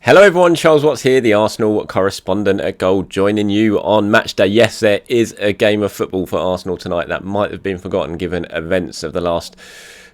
Hello everyone, Charles Watts here, the Arsenal correspondent at Goal, joining you on match day. Yes, there is a game of football for Arsenal tonight that might have been forgotten given events of the last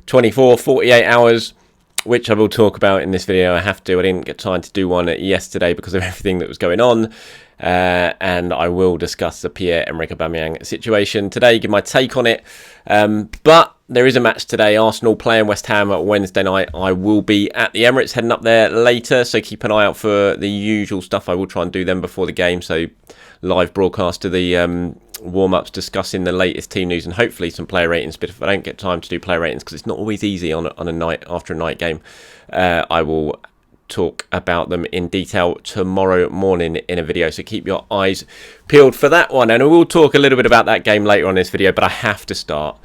48 hours, which I will talk about in this video. I didn't get time to do one yesterday because of everything that was going on. And I will discuss the Pierre-Emerick Aubameyang situation today, give my take on it. But there is a match today, Arsenal playing West Ham at Wednesday night. I will be at the Emirates, heading up there later, so keep an eye out for the usual stuff. I will try and do them before the game, so live broadcast of the warm-ups, discussing the latest team news and hopefully some player ratings. But if I don't get time to do player ratings, because it's not always easy on a night after a night game, I will talk about them in detail tomorrow morning in a video, so keep your eyes peeled for that one. And I will talk a little bit about that game later on in this video, but I have to start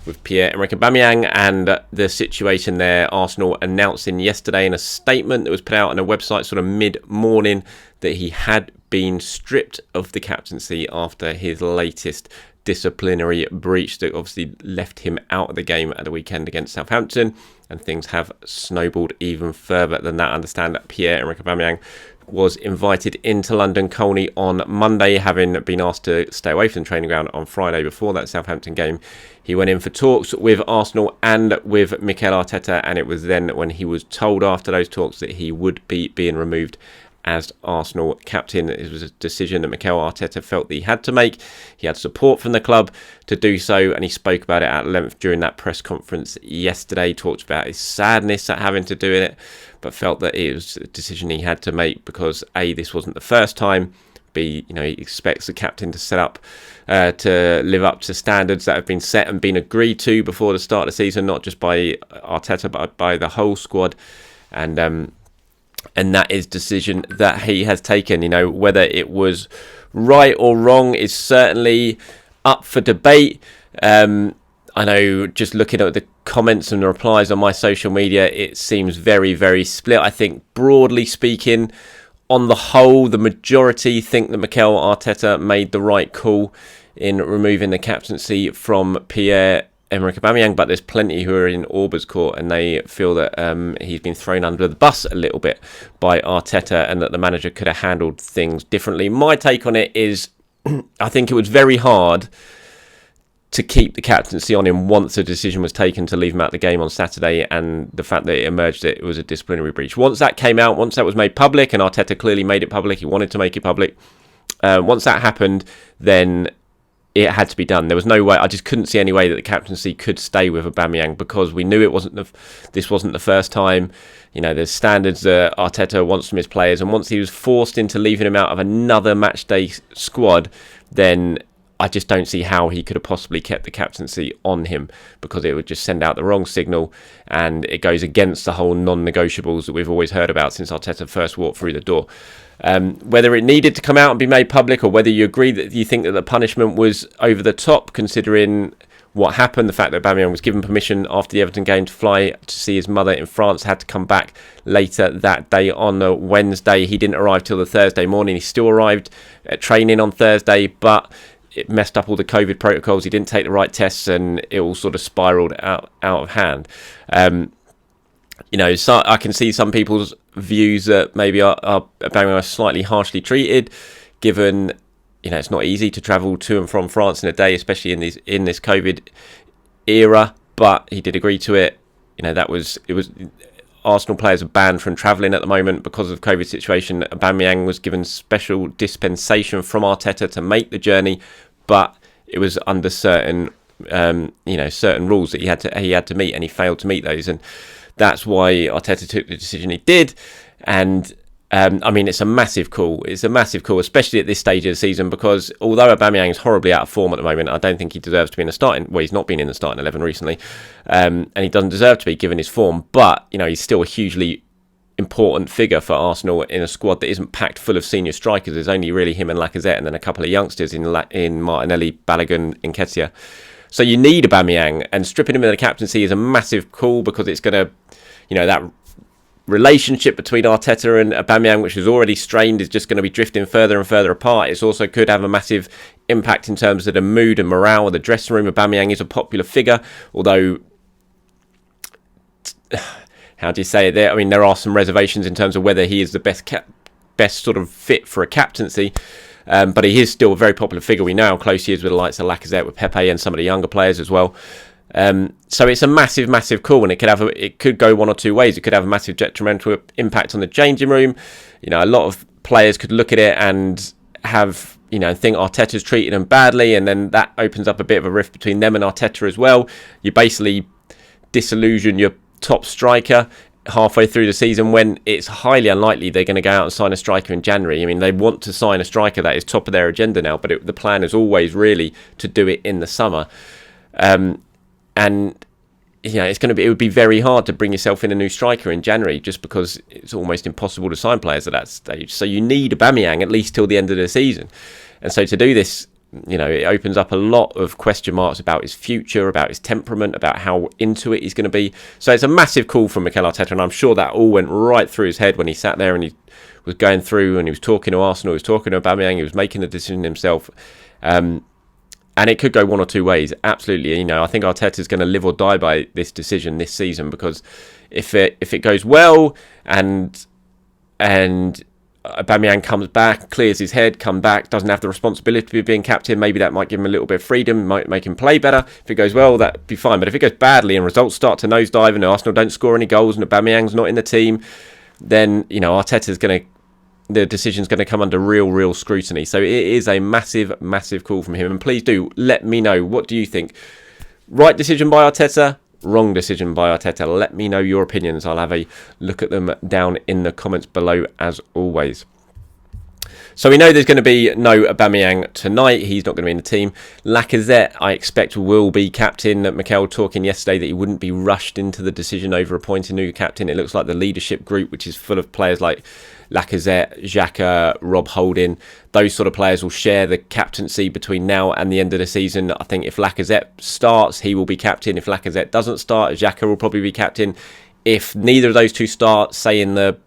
with Pierre-Emerick Aubameyang and the situation there. Arsenal announcing yesterday in a statement that was put out on a website sort of mid-morning that he had been stripped of the captaincy after his latest disciplinary breach that obviously left him out of the game at the weekend against Southampton, and things have snowballed even further than that. I understand that Pierre-Emerick Aubameyang was invited into London Colney on Monday, having been asked to stay away from the training ground on Friday before that Southampton game. He went in for talks with Arsenal and with Mikel Arteta, and it was then when he was told after those talks that he would be being removed as Arsenal captain. It was a decision that Mikel Arteta felt that he had to make. He had support from the club to do so, and he spoke about it at length during that press conference yesterday. He talked about his sadness at having to do it, but felt that it was a decision he had to make because A, this wasn't the first time, B, he expects the captain to set up to live up to standards that have been set and been agreed to before the start of the season, not just by Arteta but by the whole squad. And that is decision that he has taken. Whether it was right or wrong is certainly up for debate. I know just looking at the comments and the replies on my social media, it seems very, very split. I think broadly speaking, on the whole, the majority think that Mikel Arteta made the right call in removing the captaincy from Pierre-Emerick Aubameyang, but there's plenty who are in Auba's court and they feel that he's been thrown under the bus a little bit by Arteta and that the manager could have handled things differently. My take on it is I think it was very hard to keep the captaincy on him once a decision was taken to leave him out of the game on Saturday, and the fact that it emerged that it was a disciplinary breach. Once that came out, once that was made public, and Arteta clearly made it public, he wanted to make it public, once that happened, then it had to be done. There was no way, I just couldn't see any way that the captaincy could stay with Aubameyang, because we knew this wasn't the first time. There's standards that Arteta wants from his players, and once he was forced into leaving him out of another match day squad, then I just don't see how he could have possibly kept the captaincy on him, because it would just send out the wrong signal, and it goes against the whole non-negotiables that we've always heard about since Arteta first walked through the door. Whether it needed to come out and be made public, or whether you agree that you think that the punishment was over the top considering what happened, the fact that Aubameyang was given permission after the Everton game to fly to see his mother in France, had to come back later that day on a Wednesday. He didn't arrive till the Thursday morning. He still arrived at training on Thursday, but it messed up all the COVID protocols. He didn't take the right tests, and it all sort of spiraled out of hand. So I can see some people's views that maybe Aubameyang are slightly harshly treated, given it's not easy to travel to and from France in a day, especially in this COVID era. But he did agree to it. It was Arsenal players are banned from travelling at the moment because of the COVID situation. Aubameyang was given special dispensation from Arteta to make the journey, but it was under certain rules that he had to meet, and he failed to meet those, and that's why Arteta took the decision he did. And it's a massive call. It's a massive call, especially at this stage of the season, because although Aubameyang is horribly out of form at the moment, I don't think he deserves to be in the starting. Well, he's not been in the starting 11 recently, and he doesn't deserve to be given his form. But he's still a hugely important figure for Arsenal in a squad that isn't packed full of senior strikers. There's only really him and Lacazette, and then a couple of youngsters in Martinelli, Balogun, and Nketiah. So you need Aubameyang, and stripping him of the captaincy is a massive call, because it's going to, that relationship between Arteta and Aubameyang, which is already strained, is just going to be drifting further and further apart. It also could have a massive impact in terms of the mood and morale of the dressing room. Aubameyang is a popular figure, although how do you say it there? I mean, there are some reservations in terms of whether he is the best sort of fit for a captaincy. But he is still a very popular figure. We know how close he is with the likes of Lacazette, with Pepe, and some of the younger players as well. So it's a massive, massive call, and it could go one or two ways. It could have a massive detrimental impact on the changing room. You know, a lot of players could look at it and have, think Arteta's treating them badly, and then that opens up a bit of a rift between them and Arteta as well. You basically disillusion your top striker halfway through the season, when it's highly unlikely they're going to go out and sign a striker in January. I mean, they want to sign a striker, that is top of their agenda now, but the plan is always really to do it in the summer. And it would be very hard to bring yourself in a new striker in January, just because it's almost impossible to sign players at that stage. So you need Aubameyang at least till the end of the season. And so to do this, it opens up a lot of question marks about his future, about his temperament, about how into it he's going to be. So it's a massive call from Mikel Arteta, and I'm sure that all went right through his head when he sat there and he was going through and he was talking to Arsenal, he was talking to Aubameyang, he was making the decision himself. And it could go one or two ways, absolutely. I think Arteta's going to live or die by this decision this season, because if it goes well and Aubameyang comes back, clears his head, comes back, doesn't have the responsibility of being captain, maybe that might give him a little bit of freedom, might make him play better. If it goes well, that'd be fine. But if it goes badly and results start to nosedive and Arsenal don't score any goals and Aubameyang's not in the team, then the decision's going to come under real scrutiny. So it is a massive, massive call from him. And please do let me know, what do you think? Right decision by Arteta? Wrong decision by Arteta? Let me know your opinions. I'll have a look at them down in the comments below, as always. So we know there's going to be no Aubameyang tonight. He's not going to be in the team. Lacazette, I expect, will be captain. Mikel talking yesterday that he wouldn't be rushed into the decision over appointing a new captain. It looks like the leadership group, which is full of players like Lacazette, Xhaka, Rob Holding, those sort of players will share the captaincy between now and the end of the season. I think if Lacazette starts, he will be captain. If Lacazette doesn't start, Xhaka will probably be captain. If neither of those two start, say in the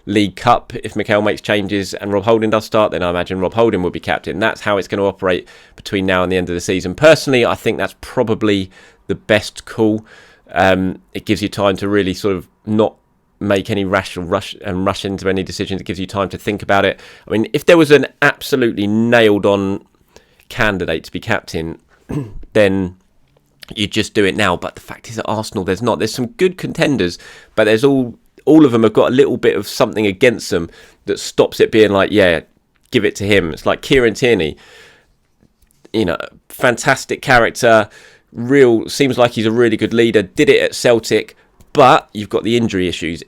League Cup, if Mikel makes changes and Rob Holding does start, then I imagine Rob Holding will be captain. That's how it's going to operate between now and the end of the season. Personally, I think that's probably the best call. It gives you time to really sort of not make any rush into any decisions. It gives you time to think about it. I mean, if there was an absolutely nailed on candidate to be captain, then you just do it now. But the fact is, at Arsenal, there's some good contenders, but there's all of them have got a little bit of something against them that stops it being like, yeah, give it to him. It's like Kieran Tierney, fantastic character, seems like he's a really good leader, did it at Celtic, but you've got the injury issues.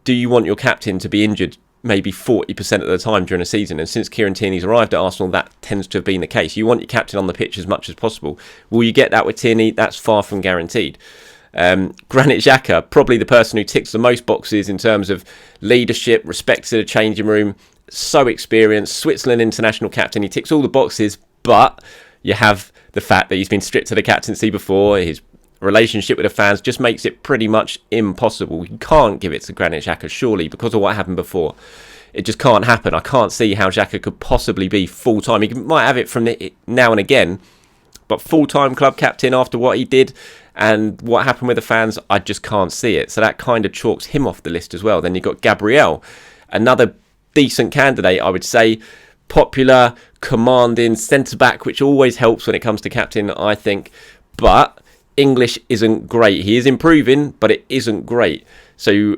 Do you want your captain to be injured maybe 40% of the time during a season? And since Kieran Tierney's arrived at Arsenal, that tends to have been the case. You want your captain on the pitch as much as possible. Will you get that with Tierney? That's far from guaranteed. Granit Xhaka, probably the person who ticks the most boxes in terms of leadership, respect to the changing room, so experienced, Switzerland international captain. He ticks all the boxes, but you have the fact that he's been stripped of the captaincy before. His relationship with the fans just makes it pretty much impossible. You can't give it to Granit Xhaka, surely, because of what happened before. It just can't happen. I can't see how Xhaka could possibly be full-time. He might have it from now and again, but full-time club captain after what he did and what happened with the fans, I just can't see it. So that kind of chalks him off the list as well. Then you've got Gabriel, another decent candidate, I would say. Popular, commanding, centre-back, which always helps when it comes to captain, I think. But English isn't great. He is improving, but it isn't great. So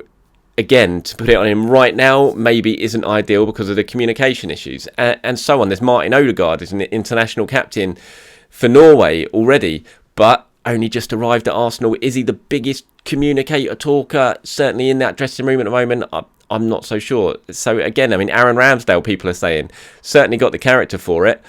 again, to put it on him right now maybe isn't ideal because of the communication issues and so on. There's Martin Odegaard, is an international captain for Norway already, but only just arrived at Arsenal. Is he the biggest communicator, talker, certainly in that dressing room at the moment? I'm not so sure. So again, I mean, Aaron Ramsdale, people are saying, certainly got the character for it,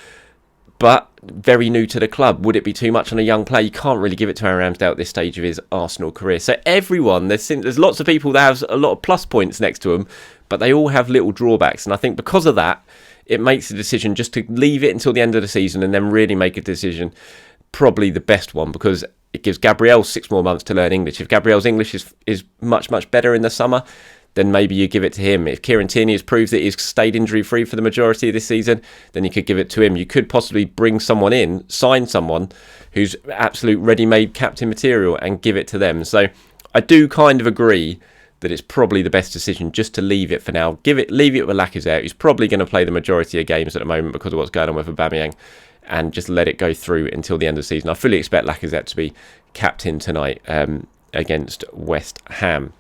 but very new to the club. Would it be too much on a young player? You can't really give it to Aaron Ramsdale at this stage of his Arsenal career. So everyone, there's lots of people that have a lot of plus points next to them, but they all have little drawbacks. And I think because of that, it makes the decision just to leave it until the end of the season and then really make a decision probably the best one, because it gives Gabriel 6 more months to learn English. If Gabriel's English is much, much better in the summer, then maybe you give it to him. If Kieran Tierney has proved that he's stayed injury-free for the majority of this season, then you could give it to him. You could possibly bring someone in, sign someone who's absolute ready-made captain material and give it to them. So I do kind of agree that it's probably the best decision just to leave it for now. Leave it with Lacazette, who's probably going to play the majority of games at the moment because of what's going on with Aubameyang, and just let it go through until the end of the season. I fully expect Lacazette to be captain tonight against West Ham.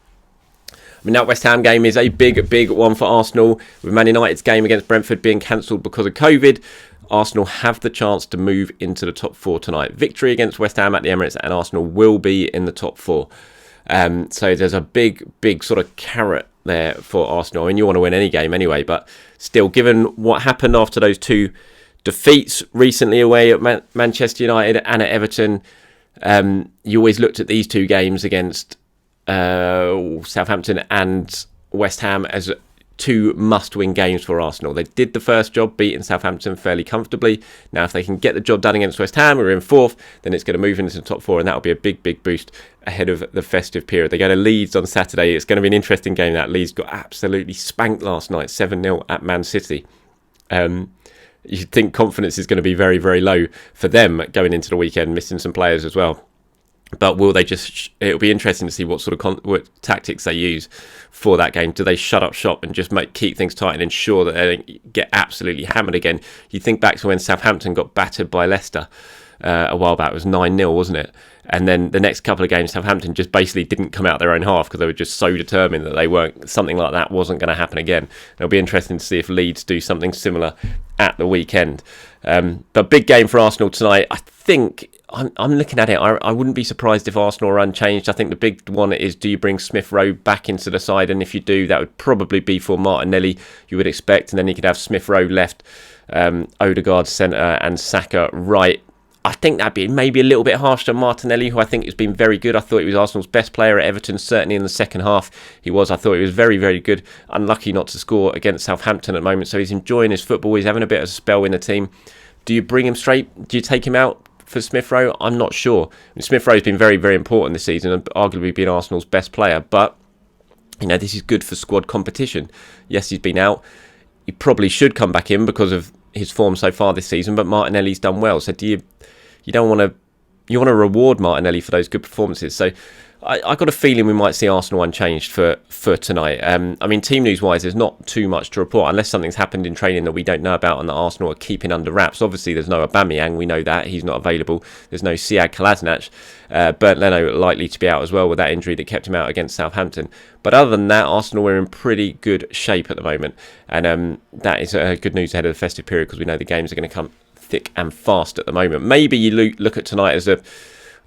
I mean, that West Ham game is a big one for Arsenal, with Man United's game against Brentford being cancelled because of COVID. Arsenal have the chance to move into the top 4 tonight. Victory against West Ham at the Emirates and Arsenal will be in the top 4. So there's a big sort of carrot there for Arsenal. I mean, you want to win any game anyway, but still, given what happened after those 2 defeats recently away at Manchester United and at Everton, you always looked at these 2 games against Southampton and West Ham as 2 must-win games for Arsenal. They did the first job, beating Southampton fairly comfortably. Now, if they can get the job done against West Ham, we're in 4th, then it's going to move into the top 4, and that'll be a big boost ahead of the festive period. They go to Leeds on Saturday. It's going to be an interesting game. That Leeds got absolutely spanked last night, 7-0 at Man City. You think confidence is going to be very low for them going into the weekend, missing some players as well. But will they just... It'll be interesting to see what sort of what tactics they use for that game. Do they shut up shop and just keep things tight and ensure that they don't get absolutely hammered again? You think back to when Southampton got battered by Leicester a while back. It was 9-0, wasn't it? And then the next couple of games, Southampton just basically didn't come out their own half because they were just so determined that something like that wasn't going to happen again. It'll be interesting to see if Leeds do something similar at the weekend. But big game for Arsenal tonight. I think... I'm looking at it. I wouldn't be surprised if Arsenal are unchanged. I think the big one is, do you bring Smith Rowe back into the side? And if you do, that would probably be for Martinelli, you would expect. And then you could have Smith Rowe left, Odegaard centre and Saka right. I think that'd be maybe a little bit harsh to Martinelli, who I think has been very good. I thought he was Arsenal's best player at Everton, certainly in the second half. I thought he was very good. Unlucky not to score against Southampton at the moment. So he's enjoying his football. He's having a bit of a spell in the team. Do you bring him straight? Do you take him out for Smith Rowe? I'm not sure. Smith Rowe's been very important this season and arguably been Arsenal's best player, but this is good for squad competition. Yes, he's been out. He probably should come back in because of his form so far this season, but Martinelli's done well. So you want to reward Martinelli for those good performances. So I got a feeling we might see Arsenal unchanged for tonight. Team news wise, there's not too much to report unless something's happened in training that we don't know about and that Arsenal are keeping under wraps. Obviously, there's no Aubameyang, we know that he's not available. There's no Sead Kolasinac. Bernd Leno likely to be out as well with that injury that kept him out against Southampton. But other than that, Arsenal are in pretty good shape at the moment, and that is good news ahead of the festive period because we know the games are going to come thick and fast at the moment. Maybe you look at tonight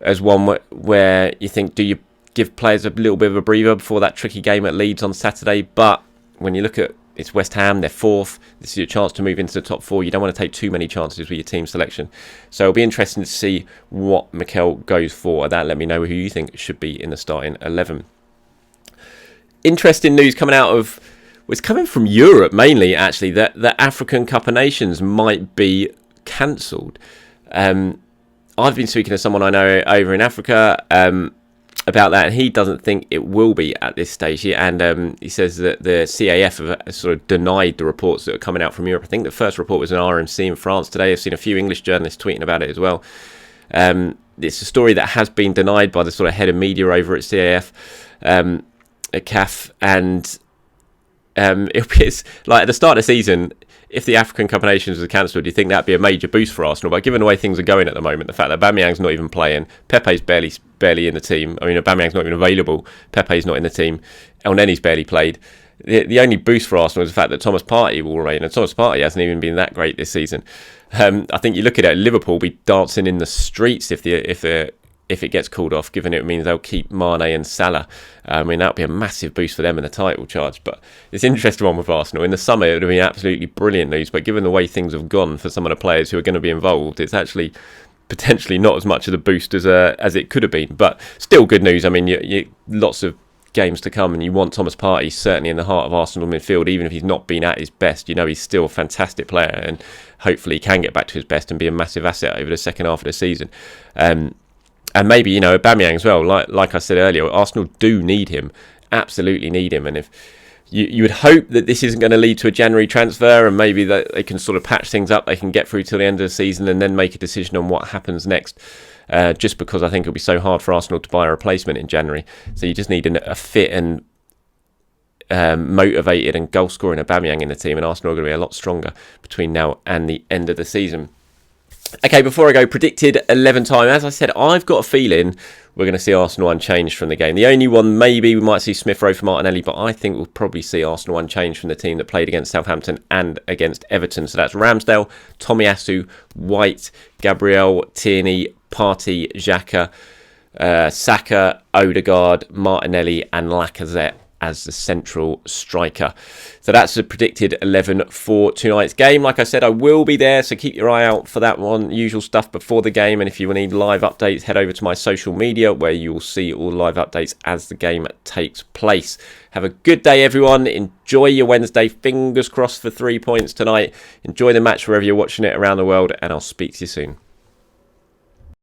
as one where you think, do you give players a little bit of a breather before that tricky game at Leeds on Saturday? But when you look at it's West Ham, they're 4th. This is your chance to move into the top 4. You don't want to take too many chances with your team selection. So it'll be interesting to see what Mikel goes for. That let me know who you think should be in the starting 11. Interesting news coming out of... It's coming from Europe mainly, actually, that the African Cup of Nations might be cancelled. I've been speaking to someone I know over in Africa about that, and he doesn't think it will be at this stage. And he says that the CAF have sort of denied the reports that are coming out from Europe. I think the first report was an RMC in France today. I've seen a few English journalists tweeting about it as well. It's a story that has been denied by the sort of head of media over at CAF, at CAF, and it's like at the start of the season, if the African Cup of Nations was cancelled, do you think that'd be a major boost for Arsenal? But given the way things are going at the moment, the fact that Aubameyang's not even playing, Pepe's barely in the team. Aubameyang's not even available. Pepe's not in the team. Elneny's barely played. The only boost for Arsenal is the fact that Thomas Partey will remain, and Thomas Partey hasn't even been that great this season. I think you look at it, Liverpool will be dancing in the streets if it gets called off, given it means they'll keep Mane and Salah. That'll be a massive boost for them in the title charge. But it's an interesting one with Arsenal. In the summer, it would have been absolutely brilliant news, but given the way things have gone for some of the players who are going to be involved, it's actually potentially not as much of a boost as it could have been. But still good news. Lots of games to come, and you want Thomas Partey certainly in the heart of Arsenal midfield, even if he's not been at his best. He's still a fantastic player, and hopefully he can get back to his best and be a massive asset over the second half of the season. And maybe, Aubameyang as well. Like I said earlier, Arsenal do need him, absolutely need him. And if you would hope that this isn't going to lead to a January transfer, and maybe that they can sort of patch things up. They can get through till the end of the season and then make a decision on what happens next. Just because I think it'll be so hard for Arsenal to buy a replacement in January. So you just need a fit and motivated and goal scoring Aubameyang in the team, and Arsenal are going to be a lot stronger between now and the end of the season. Okay, before I go, predicted 11 time. As I said, I've got a feeling we're going to see Arsenal unchanged from the game. The only one, maybe we might see Smith Rowe for Martinelli, but I think we'll probably see Arsenal unchanged from the team that played against Southampton and against Everton. So that's Ramsdale, Tomiyasu, White, Gabriel, Tierney, Partey, Xhaka, Saka, Odegaard, Martinelli and Lacazette as the central striker. So that's the predicted 11 for tonight's game. Like I said, I will be there, so keep your eye out for that one. Usual stuff before the game, and if you need live updates, head over to my social media where you will see all live updates as the game takes place. Have a good day, everyone. Enjoy your Wednesday. Fingers crossed for 3 points tonight. Enjoy the match wherever you're watching it around the world, and I'll speak to you soon.